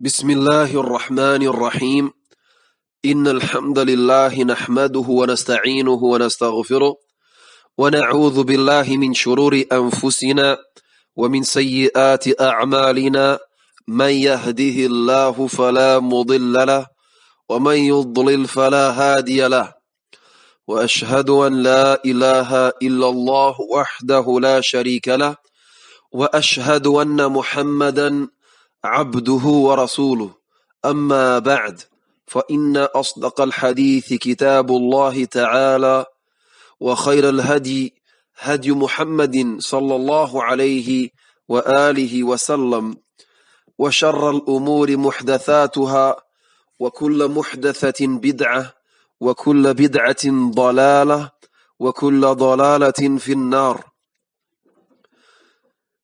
بسم الله الرحمن الرحيم إن الحمد لله نحمده ونستعينه ونستغفره ونعوذ بالله من شرور أنفسنا ومن سيئات أعمالنا من يهده الله فلا مضل له ومن يضلل فلا هادي له وأشهد أن لا إله إلا الله وحده لا شريك له وأشهد أن محمدا عبده ورسوله أما بعد فإن أصدق الحديث كتاب الله تعالى وخير الهدي هدي محمد صلى الله عليه وآله وسلم وشر الأمور محدثاتها وكل محدثة بدعة وكل بدعة ضلالة وكل ضلالة في النار.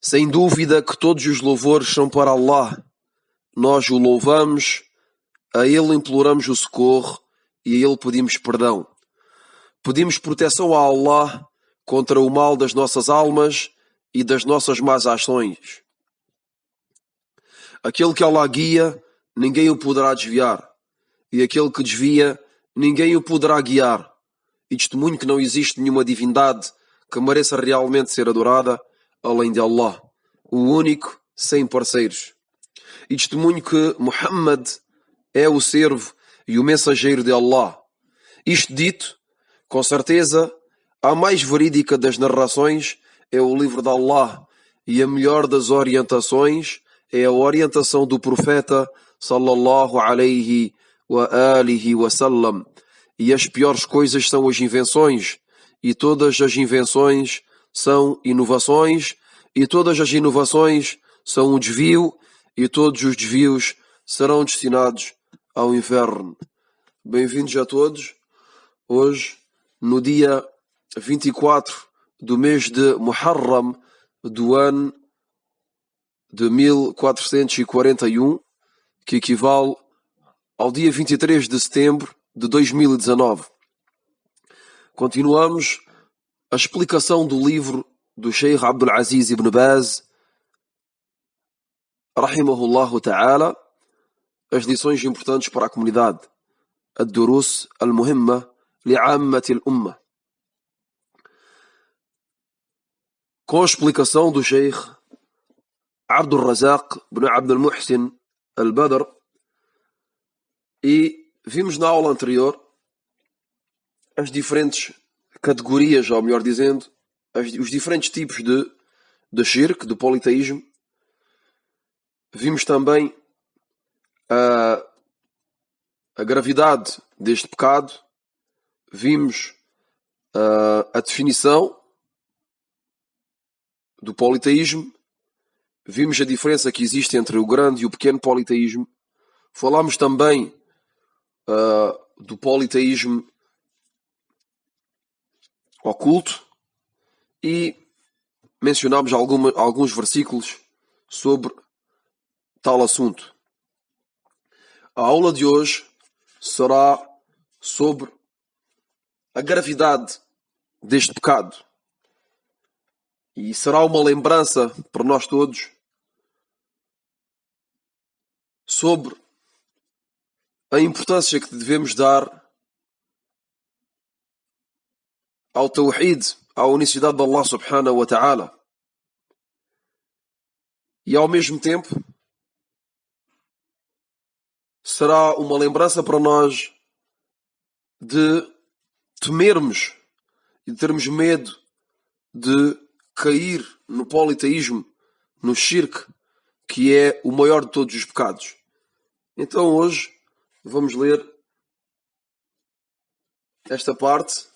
Sem dúvida que todos os louvores são para Allah. Nós o louvamos, a Ele imploramos o socorro e a Ele pedimos perdão. Pedimos proteção a Allah contra o mal das nossas almas e das nossas más ações. Aquele que Allah guia, ninguém o poderá desviar. E aquele que desvia, ninguém o poderá guiar. E testemunho que não existe nenhuma divindade que mereça realmente ser adorada além de Allah, o único, sem parceiros. E testemunho que Muhammad é o servo e o mensageiro de Allah. Isto dito, com certeza, a mais verídica das narrações é o livro de Allah, e a melhor das orientações é a orientação do profeta sallallahu alaihi wa alihi wa sallam. E as piores coisas são as invenções, e todas as invenções são inovações, e todas as inovações são um desvio, e todos os desvios serão destinados ao inferno. Bem-vindos a todos. Hoje, no dia 24 do mês de Muharram do ano de 1441, que equivale ao dia 23 de setembro de 2019. Continuamos a explicação do livro do Sheikh Abdul Aziz ibn Baz, rahimahullahu ta'ala, as lições importantes para a comunidade, ad-durus al-muhimma li'ammati al-umma. Com a explicação do Sheikh Abdul Razak ibn Abdul Muhsin al-Badr, e vimos na aula anterior as diferentes categorias, ou melhor dizendo, os diferentes tipos de shirk, de politeísmo. Vimos também a gravidade deste pecado. Vimos a definição do politeísmo. Vimos a diferença que existe entre o grande e o pequeno politeísmo. Falámos também do politeísmo oculto e mencionámos alguns versículos sobre tal assunto. A aula de hoje será sobre a gravidade deste pecado e será uma lembrança para nós todos sobre a importância que devemos dar ao Tawhid, à unicidade de Allah subhanahu wa ta'ala. E ao mesmo tempo será uma lembrança para nós de temermos e de termos medo de cair no politeísmo, no shirk, que é o maior de todos os pecados. Então hoje vamos ler esta parte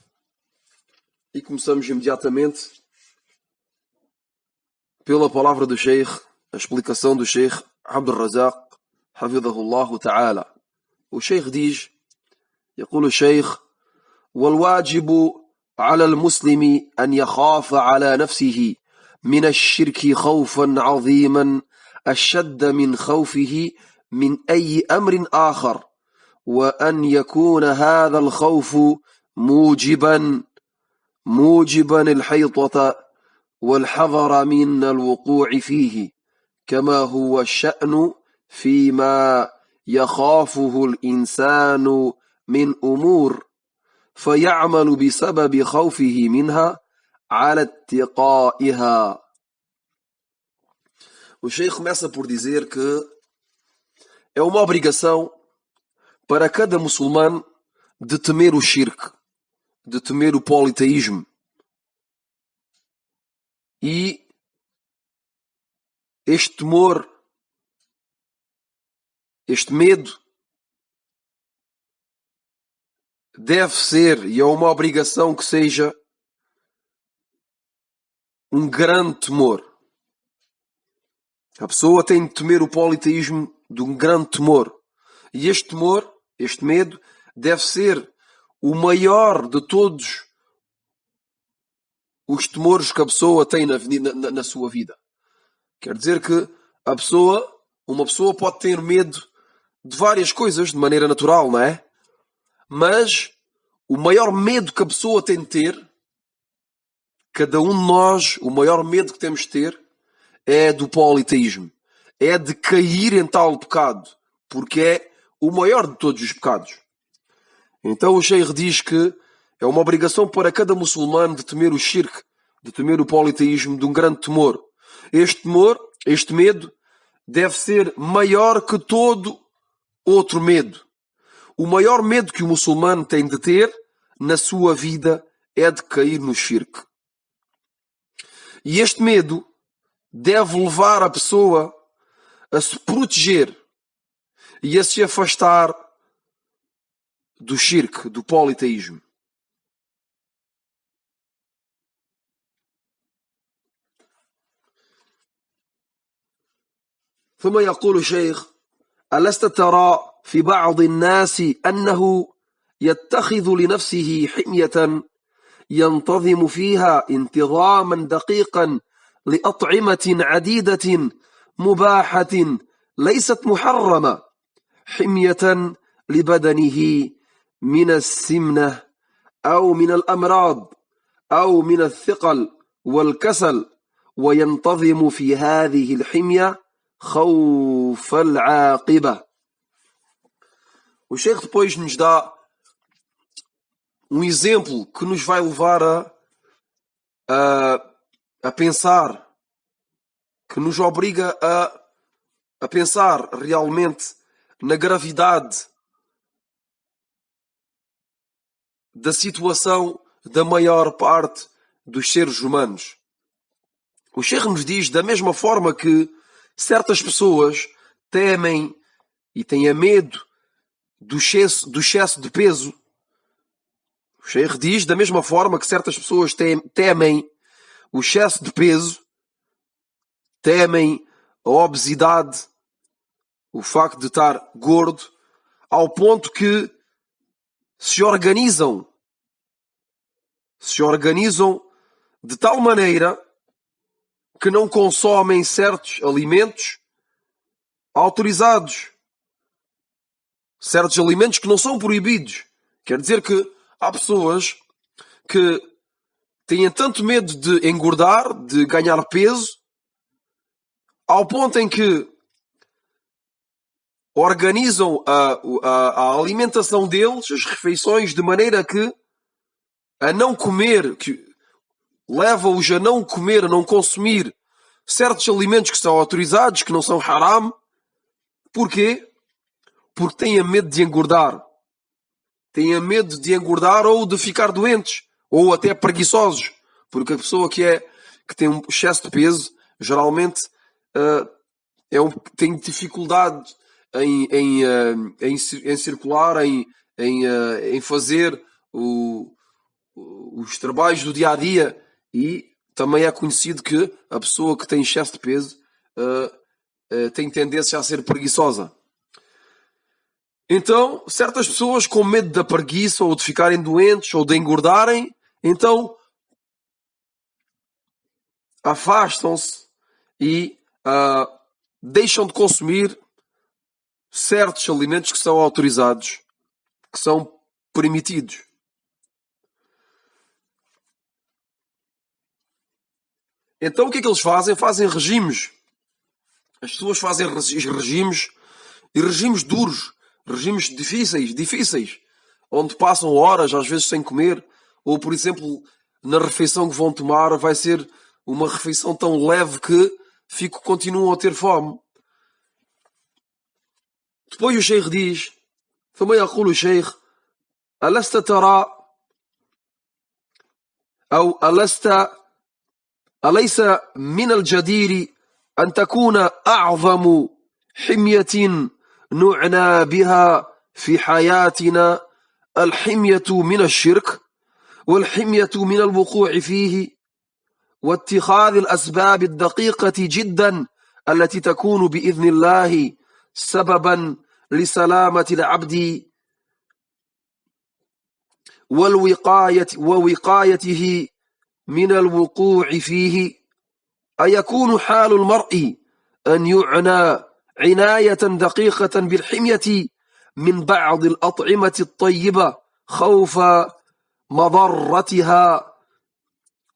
e começamos imediatamente pela palavra do Sheikh, a explicação do Sheikh Abdul Razak hafidhahullah ta'ala. O Sheikh diz: يقول الشيخ: والواجب على المسلم أن يخاف على نفسه من الشرك خوفا عظيما أشد من خوفه من أي أمر آخر، وأن يكون هذا الخوف موجبا الحيطة والحذر من الوقوع فيه، كما هو الشأن فيما يخافه الإنسان من أمور فيعمل بسبب خوفه منها على اتقائها. O Sheikh começa por dizer que é uma obrigação para cada muçulmano de temer o shirk, de temer o politeísmo. E este temor, este medo, deve ser, e é uma obrigação que seja, um grande temor. A pessoa tem de temer o politeísmo de um grande temor. E este temor, este medo, deve ser o maior de todos os temores que a pessoa tem na sua vida. Quer dizer que uma pessoa pode ter medo de várias coisas de maneira natural, não é? Mas o maior medo que a pessoa tem de ter, cada um de nós, o maior medo que temos de ter é do politeísmo. É de cair em tal pecado, porque é o maior de todos os pecados. Então o Sheikh diz que é uma obrigação para cada muçulmano de temer o shirk, de temer o politeísmo, de um grande temor. Este temor, este medo, deve ser maior que todo outro medo. O maior medo que o muçulmano tem de ter na sua vida é de cair no shirk. E este medo deve levar a pessoa a se proteger e a se afastar do shirk, do politeísmo. ثم يقول الشيخ: ألست ترى في بعض الناس أنه يتخذ لنفسه حمية ينتظم فيها انتظاما دقيقا لأطعمة عديدة مباحة ليست محرمة، حمية لبدنه من السمنة أو من الأمراض أو من الثقل والكسل، وينتظم في هذه الحمية خوف العاقبة. O Sheikh depois nos dá um exemplo que nos vai levar a pensar, que nos obriga a pensar realmente na gravidade da situação da maior parte dos seres humanos. O Sheikh nos diz, da mesma forma que certas pessoas temem e têm medo do excesso de peso, o Sheikh diz, da mesma forma que certas pessoas temem o excesso de peso, temem a obesidade, o facto de estar gordo, ao ponto que se organizam de tal maneira que não consomem certos alimentos autorizados, certos alimentos que não são proibidos. Quer dizer que há pessoas que têm tanto medo de engordar, de ganhar peso, ao ponto em que organizam a alimentação deles, as refeições, de maneira que a não comer, que leva-os a não comer, a não consumir certos alimentos que são autorizados, que não são haram. Porquê? Porque têm medo de engordar. Têm medo de engordar ou de ficar doentes, ou até preguiçosos. Porque a pessoa que tem um excesso de peso, geralmente tem dificuldade em circular, em fazer os trabalhos do dia a dia, e também é conhecido que a pessoa que tem excesso de peso tem tendência a ser preguiçosa. Então, certas pessoas com medo da preguiça ou de ficarem doentes ou de engordarem, então afastam-se e deixam de consumir certos alimentos que são autorizados, que são permitidos. Então o que é que eles fazem? Fazem regimes. As pessoas fazem regimes E regimes duros, regimes difíceis, onde passam horas, às vezes, sem comer, ou, por exemplo, na refeição que vão tomar, vai ser uma refeição tão leve que continuam a ter fome. Depois o Sheikh diz, ثم يقول الشيخ ألست ترى أو أليس من الجدير أن تكون أعظم حمية نعنى بها في حياتنا الحمية من الشرك والحمية من الوقوع فيه واتخاذ الأسباب الدقيقة جدا التي تكون بإذن الله سببا لسلامة العبد ووقايته من الوقوع فيه أيكون حال المرء أن يعنى عناية دقيقة بالحمية من بعض الأطعمة الطيبة خوف مضرتها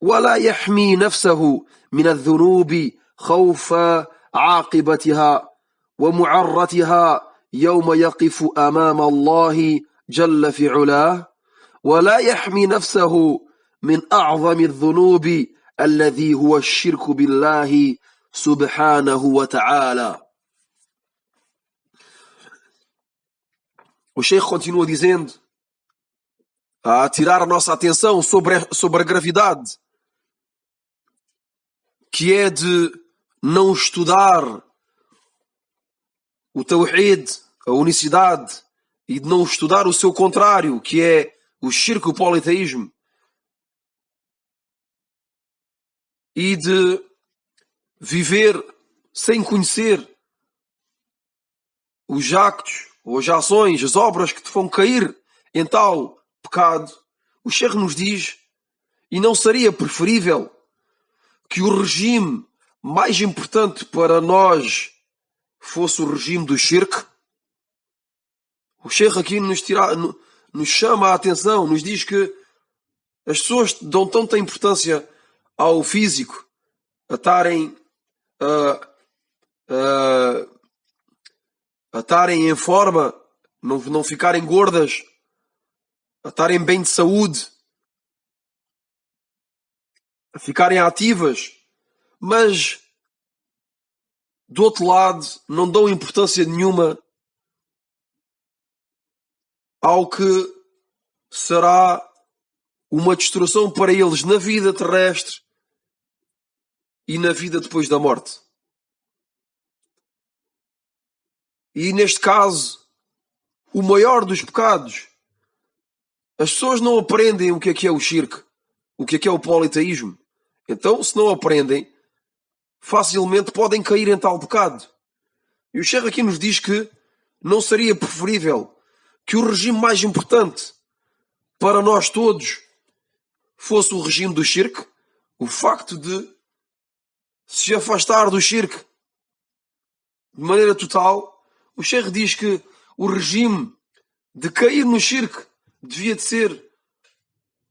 ولا يحمي نفسه من الذنوب خوف عاقبتها ومعرتها يوم يقف أمام الله جل في علاه ولا يحمي نفسه من أعظم الذنوب الذي هو الشرك بالله سبحانه وتعالى. O Sheikh continua dizendo, a atirar a nossa atenção sobre a gravidade que é de não estudar o Tawhid, a unicidade, e de não estudar o seu contrário, que é o shirk, o politeísmo, e de viver sem conhecer os actos, ou as ações, as obras que te vão cair em tal pecado. O Sheikh nos diz, e não seria preferível que o regime mais importante para nós fosse o regime do shirk? O Sheikh aqui nos chama a atenção, nos diz que as pessoas dão tanta importância ao físico, a estarem em forma, não ficarem gordas, a estarem bem de saúde, a ficarem ativas, mas do outro lado não dão importância nenhuma ao que será uma destruição para eles na vida terrestre e na vida depois da morte. E neste caso, o maior dos pecados, as pessoas não aprendem o que é o shirk, o que é o politeísmo. Então, se não aprendem, facilmente podem cair em tal pecado. E o Sheikh aqui nos diz que não seria preferível que o regime mais importante para nós todos fosse o regime do shirk, o facto de se afastar do shirk de maneira total. O Sheikh diz que o regime de cair no shirk devia de ser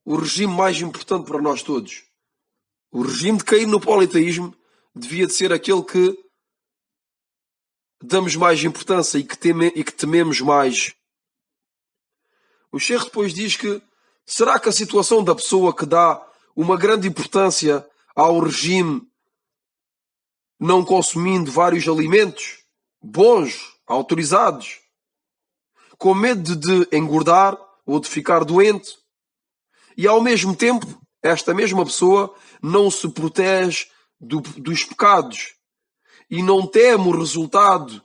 o regime mais importante para nós todos. O regime de cair no politeísmo devia de ser aquele que damos mais importância e que tememos mais. O Sheikh depois diz que será que a situação da pessoa que dá uma grande importância ao regime não consumindo vários alimentos bons, autorizados, com medo de engordar ou de ficar doente, e ao mesmo tempo esta mesma pessoa não se protege dos pecados e não teme o resultado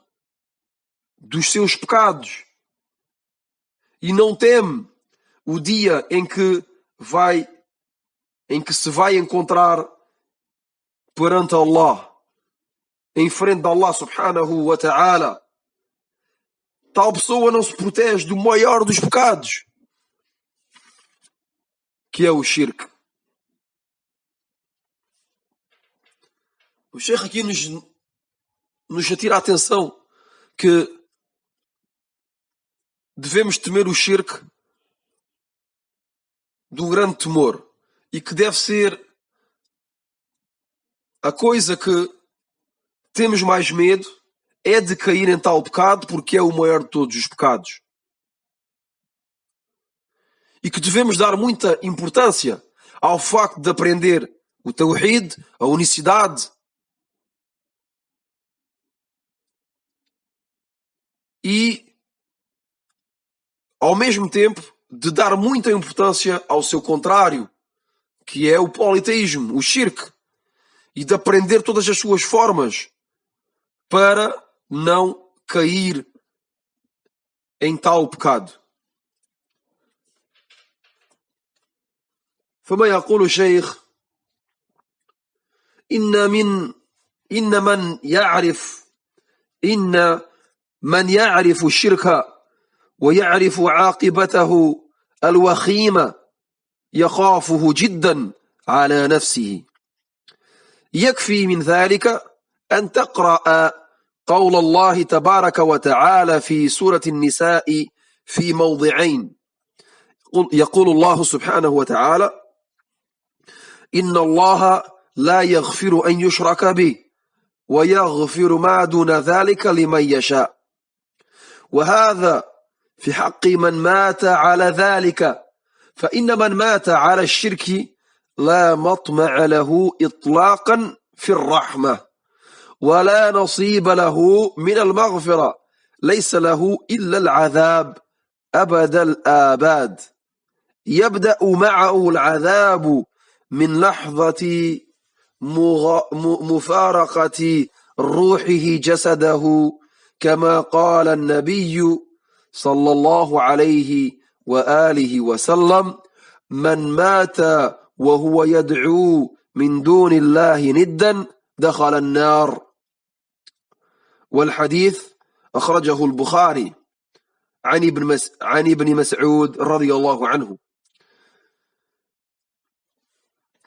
dos seus pecados e não teme o dia em que se vai encontrar perante Allah, em frente de Allah subhanahu wa ta'ala. Tal pessoa não se protege do maior dos pecados, que é o shirk. O Sheikh aqui nos atira a atenção que devemos temer o shirk de um grande temor e que deve ser a coisa que temos mais medo é de cair em tal pecado porque é o maior de todos os pecados. E que devemos dar muita importância ao facto de aprender o Tawhid, a unicidade, e ao mesmo tempo de dar muita importância ao seu contrário, que é o politeísmo, o shirk, e de aprender todas as suas formas para não cair em tal pecado. فما يقول الشيخ إن من يعرف الشرك ويعرف عاقبته الوخيمة يخافه جدا على نفسه. يكفي من ذلك أن تقرأ قول الله تبارك وتعالى في سورة النساء في موضعين. يقول الله سبحانه وتعالى: إن الله لا يغفر أن يشرك به ويغفر ما دون ذلك لمن يشاء. وهذا في حق من مات على ذلك، فإن من مات على الشرك لا مطمع له إطلاقا في الرحمة ولا نصيب له من المغفرة، ليس له إلا العذاب أبد الآباد. يبدأ معه العذاب من لحظة مفارقة روحه جسده، كما قال النبي صلى الله عليه وآله وسلم: من مات وهو يدعو من دون الله ندا دخل النار. والحديث أخرجه البخاري عن ابن مسعود رضي الله عنه.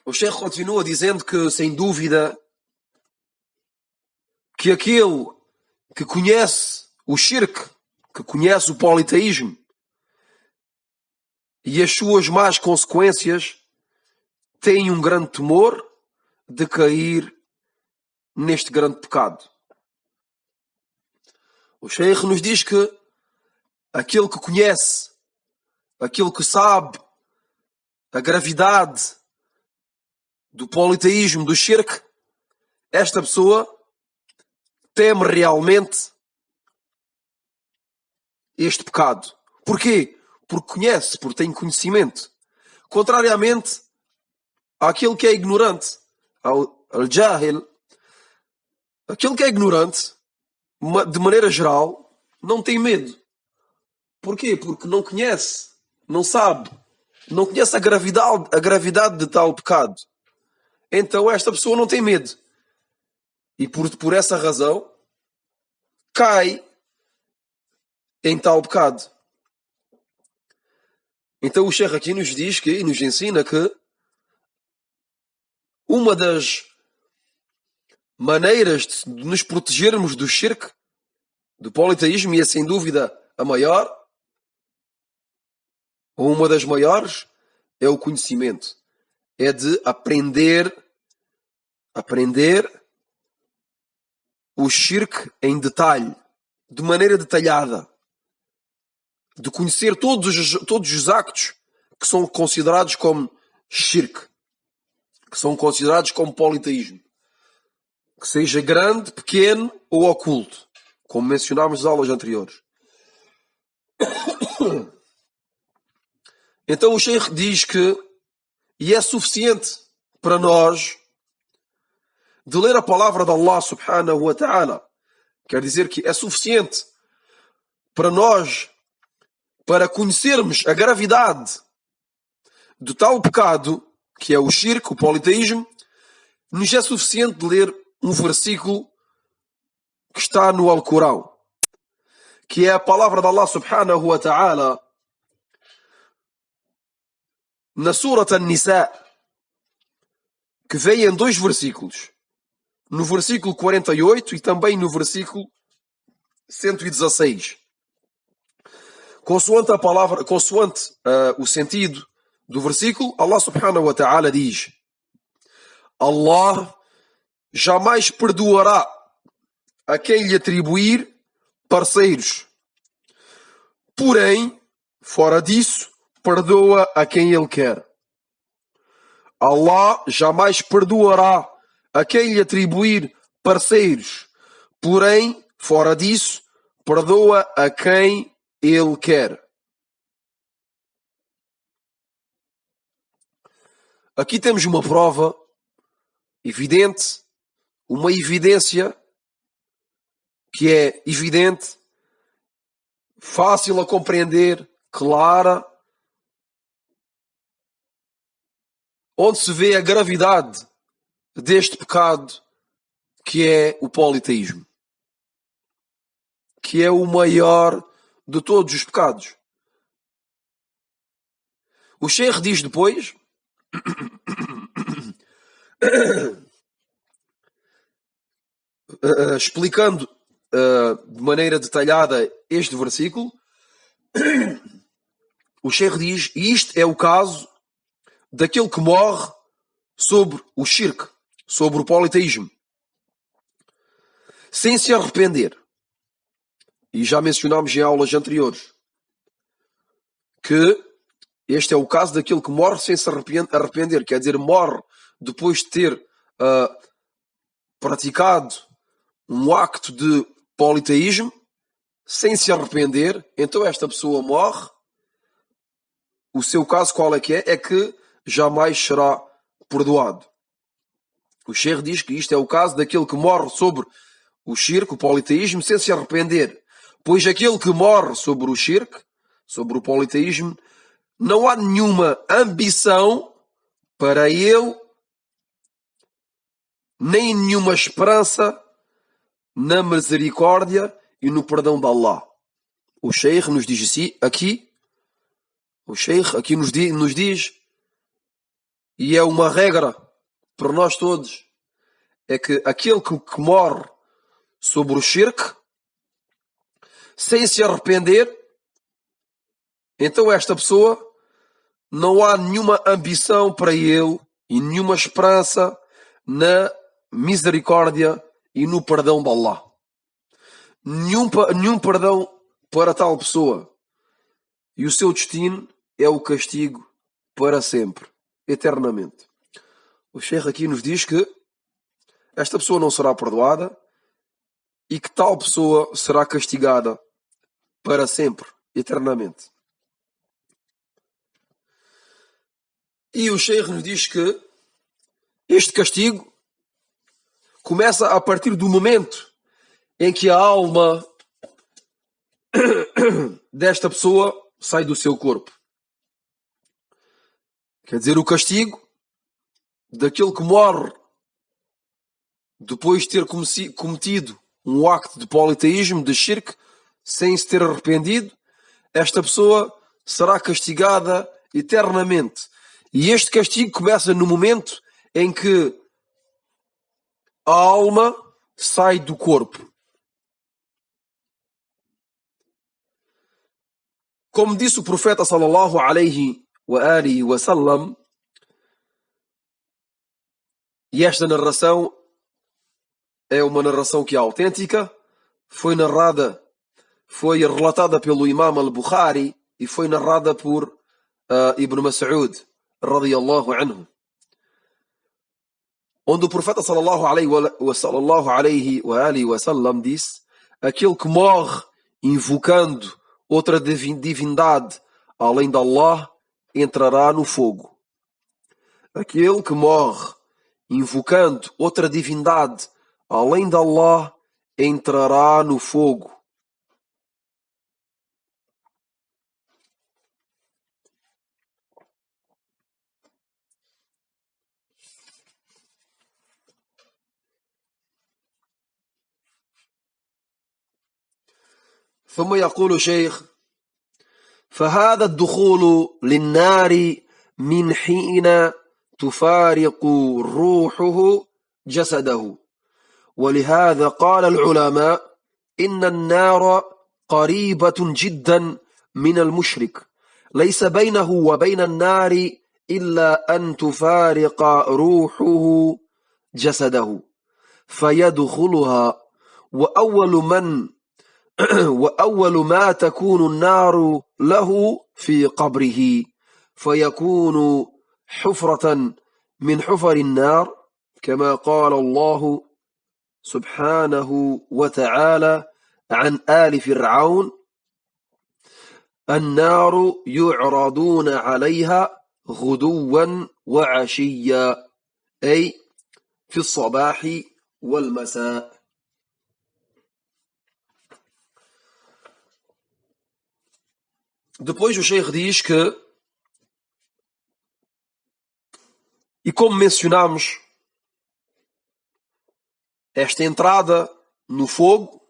O Sheikh continua dizendo que, sem dúvida, que aquele que conhece o shirk, que conhece o politeísmo e as suas más consequências, tem um grande temor de cair neste grande pecado. O Sheikh nos diz que aquele que conhece, aquele que sabe a gravidade do politeísmo, do shirk, esta pessoa teme realmente este pecado. Porquê? Porque conhece, porque tem conhecimento. Contrariamente àquele que é ignorante, al-jahil, aquele que é ignorante, de maneira geral, não tem medo. Porquê? Porque não conhece, não sabe, não conhece a gravidade de tal pecado. Então esta pessoa não tem medo. E por essa razão cai em tal pecado. Então o Sheikh aqui nos diz que, nos ensina que uma das maneiras de nos protegermos do shirk, do politeísmo, e é sem dúvida a maior, ou uma das maiores, é o conhecimento. É de aprender o shirk em detalhe, de maneira detalhada, de conhecer todos os actos que são considerados como shirk, que são considerados como politeísmo, que seja grande, pequeno ou oculto, como mencionámos nas aulas anteriores. Então o Sheikh diz que, e é suficiente para nós, de ler a palavra de Allah subhanahu wa ta'ala, quer dizer que é suficiente para nós, para conhecermos a gravidade do tal pecado, que é o shirk, o politeísmo, nos é suficiente de ler um versículo que está no Alcorão, que é a palavra de Allah subhanahu wa ta'ala na Surat An-Nisa, que vem em 2 versículos, no versículo 48 e também no versículo 116. Consoante a palavra, consoante o sentido do versículo, Allah subhanahu wa ta'ala diz: Allah jamais perdoará a quem lhe atribuir parceiros. Porém, fora disso, perdoa a quem ele quer. Allah jamais perdoará a quem lhe atribuir parceiros. Porém, fora disso, perdoa a quem ele quer. Aqui temos uma prova evidente, uma evidência que é evidente, fácil a compreender, clara, onde se vê a gravidade deste pecado que é o politeísmo, que é o maior de todos os pecados. O Sheikh diz depois explicando de maneira detalhada este versículo, o Sheikh diz: isto é o caso daquele que morre sobre o shirk, sobre o politeísmo, sem se arrepender. E já mencionámos em aulas anteriores que este é o caso daquele que morre sem se arrepender, quer dizer, morre depois de ter praticado um acto de politeísmo sem se arrepender. Então esta pessoa morre. O seu caso qual é que é? É que jamais será perdoado. O Sheikh diz que isto é o caso daquele que morre sobre o shirk, o politeísmo, sem se arrepender. Pois aquele que morre sobre o shirk, sobre o politeísmo, não há nenhuma ambição para ele, nem nenhuma esperança na misericórdia e no perdão de Allah. O Sheikh nos diz assim, aqui, o Sheikh aqui nos diz, e é uma regra para nós todos, é que aquele que morre sobre o shirk, sem se arrepender, então esta pessoa não há nenhuma ambição para ele e nenhuma esperança na misericórdia e no perdão de Allah. Nenhum perdão para tal pessoa. E o seu destino é o castigo para sempre, eternamente. O Sheikh aqui nos diz que esta pessoa não será perdoada e que tal pessoa será castigada para sempre, eternamente. E o Sheikh nos diz que este castigo começa a partir do momento em que a alma desta pessoa sai do seu corpo. Quer dizer, o castigo daquele que morre depois de ter cometido um acto de politeísmo, de shirk, sem se ter arrependido, esta pessoa será castigada eternamente. E este castigo começa no momento em que a alma sai do corpo. Como disse o profeta sallallahu alaihi wa alihi wa sallam, e esta narração é uma narração que é autêntica, foi relatada pelo Imam al-Bukhari e foi narrada por Ibn Mas'ud radiyallahu anhu, onde o profeta sallallahu alaihi wa sallam disse: aquele que morre invocando outra divindade além de Allah entrará no fogo. Aquele que morre invocando outra divindade além de Allah entrará no fogo. ثم يقول شيخ: فهذا الدخول للنار من حين تفارق روحه جسده. ولهذا قال العلماء إن النار قريبة جدا من المشرك، ليس بينه وبين النار إلا أن تفارق روحه جسده فيدخلها. وأول من وأول ما تكون النار له في قبره فيكون حفرة من حفر النار كما قال الله سبحانه وتعالى عن آل فرعون النار يعرضون عليها غدوا وعشيا أي في الصباح والمساء. Depois o Sheikh diz que, e como mencionamos, esta entrada no fogo,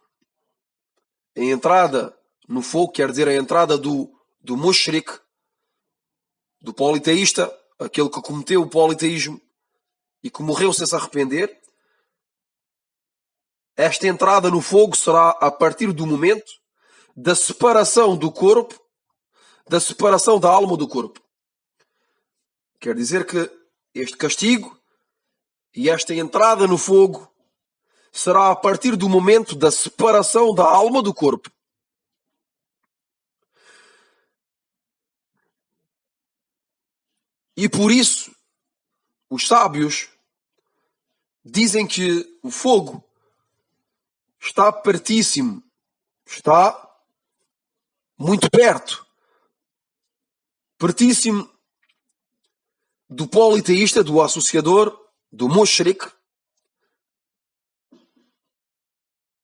a entrada no fogo quer dizer a entrada do mushrik, do politeísta, aquele que cometeu o politeísmo e que morreu sem se arrepender. Esta entrada no fogo será a partir do momento da separação do corpo, da separação da alma do corpo. Quer dizer que este castigo e esta entrada no fogo será a partir do momento da separação da alma do corpo. E por isso, os sábios dizem que o fogo está pertíssimo, está muito perto, pertíssimo do politeísta, do associador, do mushrik,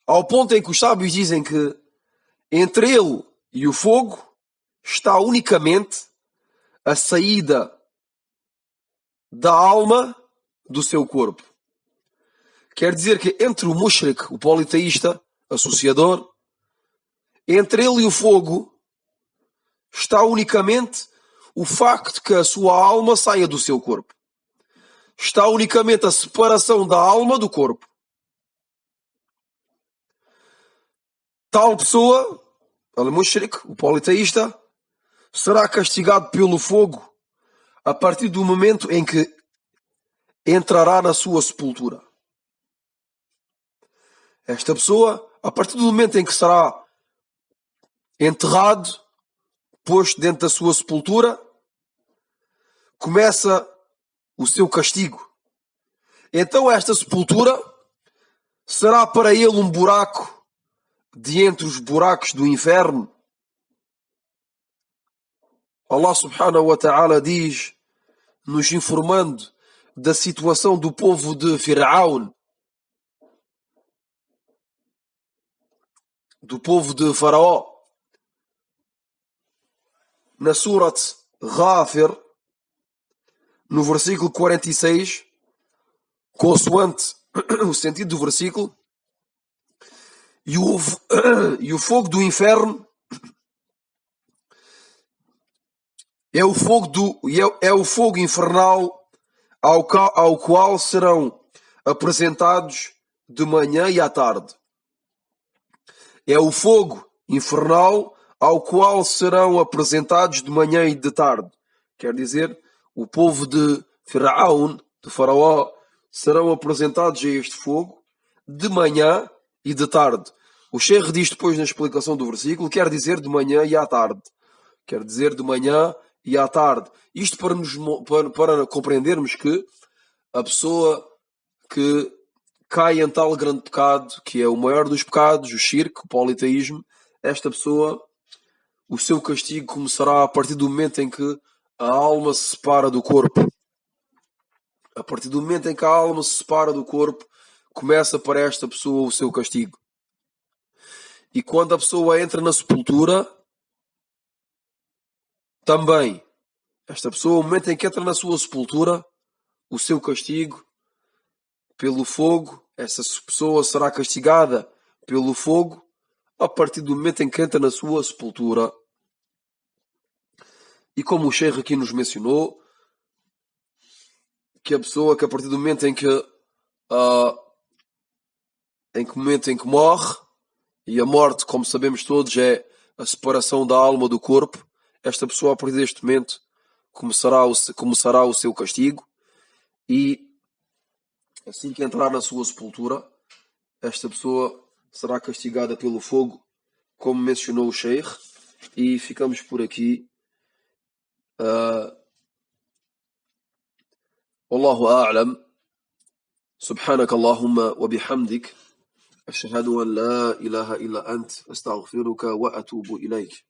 ao ponto em que os sábios dizem que entre ele e o fogo está unicamente a saída da alma do seu corpo. Quer dizer que entre o mushrik, o politeísta, associador, entre ele e o fogo está unicamente o facto que a sua alma saia do seu corpo. Está unicamente a separação da alma do corpo. Tal pessoa, al-mushrik, o politeísta, será castigado pelo fogo a partir do momento em que entrará na sua sepultura. Esta pessoa, a partir do momento em que será enterrado, posto dentro da sua sepultura, começa o seu castigo. Então esta sepultura será para ele um buraco de entre os buracos do inferno. Allah subhanahu wa ta'ala diz, nos informando da situação do povo de Fir'aun, do povo de Faraó, na Surat Ghafir, no versículo 46, consoante o sentido do versículo, e o fogo do inferno é o fogo infernal ao qual serão apresentados de manhã e à tarde. É o fogo infernal ao qual serão apresentados de manhã e de tarde. Quer dizer, o povo de Firaun, de Faraó, serão apresentados a este fogo de manhã e de tarde. O Sheikh diz depois na explicação do versículo, quer dizer de manhã e à tarde. Quer dizer de manhã e à tarde. Isto para compreendermos que a pessoa que cai em tal grande pecado, que é o maior dos pecados, o shirk, o politeísmo, esta pessoa, o seu castigo começará a partir do momento em que a alma se separa do corpo. A partir do momento em que a alma se separa do corpo, começa para esta pessoa o seu castigo. E quando a pessoa entra na sepultura, também, esta pessoa, no momento em que entra na sua sepultura, o seu castigo pelo fogo, essa pessoa será castigada pelo fogo a partir do momento em que entra na sua sepultura. E como o Sheikh aqui nos mencionou, que a pessoa que a partir do momento em que morre, e a morte, como sabemos todos, é a separação da alma do corpo, esta pessoa a partir deste momento começará o seu castigo, e assim que entrar na sua sepultura, esta pessoa será castigada pelo fogo, como mencionou o Sheikh, e ficamos por aqui. Wallahu a'lam. سبحانك اللهم وبحمدك أشهد أن لا إله إلا أنت أستغفرك وأتوب إليك